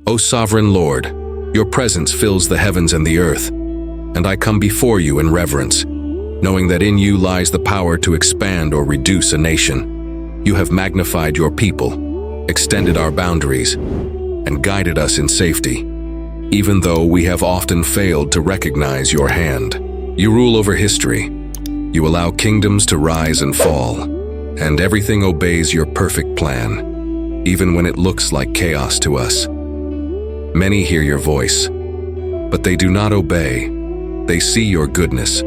O sovereign Lord, your presence fills the heavens and the earth, and I come before you in reverence, knowing that in you lies the power to expand or reduce a nation. You have magnified your people, extended our boundaries, and guided us in safety, even though we have often failed to recognize your hand. You rule over history. You allow kingdoms to rise and fall, and everything obeys your perfect plan, even when it looks like chaos to us. Many hear your voice, but they do not obey. They see your goodness,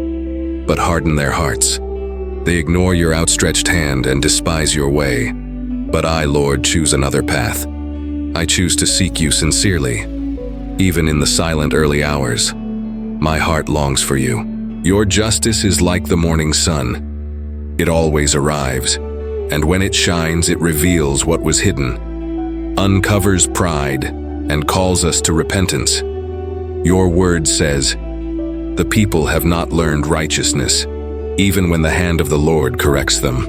but harden their hearts. They ignore your outstretched hand and despise your way. But I, Lord, choose another path. I choose to seek you sincerely. Even in the silent early hours, my heart longs for you. Your justice is like the morning sun. It always arrives, and when it shines, it reveals what was hidden, uncovers pride, and calls us to repentance. Your word says, "The people have not learned righteousness, even when the hand of the Lord corrects them."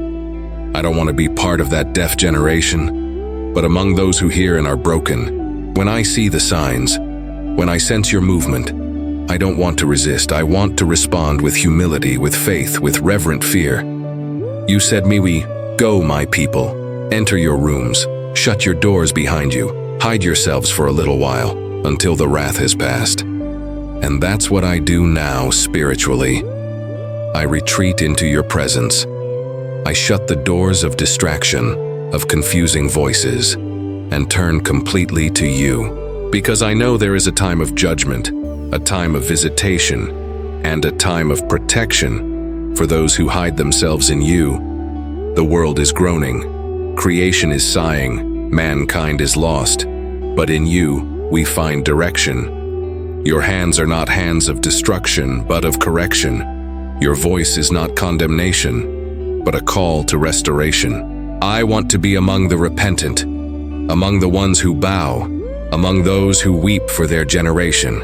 I don't want to be part of that deaf generation, but among those who hear and are broken. When I see the signs, when I sense your movement, I don't want to resist. I want to respond with humility, with faith, with reverent fear. You said we go, my people, enter your rooms, shut your doors behind you, hide yourselves for a little while, until the wrath has passed. And that's what I do now spiritually. I retreat into your presence. I shut the doors of distraction, of confusing voices, and turn completely to you. Because I know there is a time of judgment, a time of visitation, and a time of protection for those who hide themselves in you. The world is groaning, creation is sighing, mankind is lost, but in you we find direction. Your hands are not hands of destruction, but of correction. Your voice is not condemnation, but a call to restoration. I want to be among the repentant, among the ones who bow, among those who weep for their generation,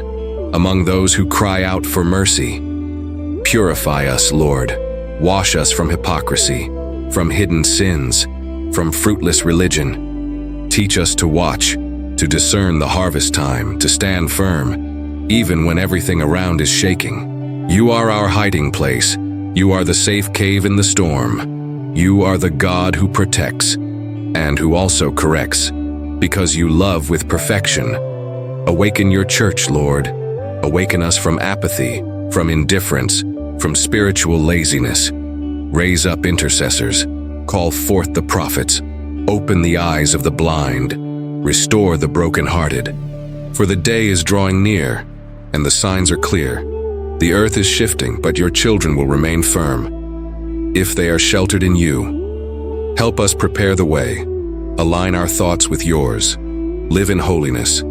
among those who cry out for mercy. Purify us, Lord. Wash us from hypocrisy, from hidden sins, from fruitless religion. Teach us to watch, to discern the harvest time, to stand firm, even when everything around is shaking. You are our hiding place. You are the safe cave in the storm. You are the God who protects and who also corrects, because you love with perfection. Awaken your church, Lord. Awaken us from apathy, from indifference, from spiritual laziness. Raise up intercessors. Call forth the prophets. Open the eyes of the blind. Restore the brokenhearted. For the day is drawing near, and the signs are clear. The earth is shifting, but your children will remain firm, if they are sheltered in you. Help us prepare the way. Align our thoughts with yours. Live in holiness,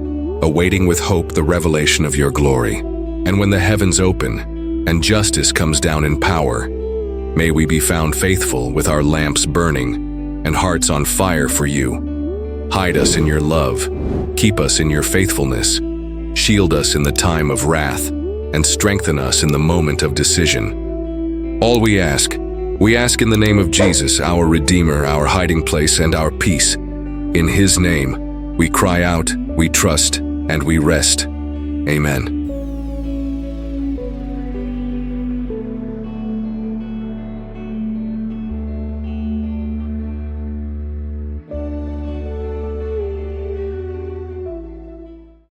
awaiting with hope the revelation of your glory. And when the heavens open and justice comes down in power, may we be found faithful with our lamps burning and hearts on fire for you. Hide us in your love. Keep us in your faithfulness. Shield us in the time of wrath, and strengthen us in the moment of decision. All we ask in the name of Jesus, our Redeemer, our hiding place, and our peace. In His name, we cry out, we trust, and we rest. Amen.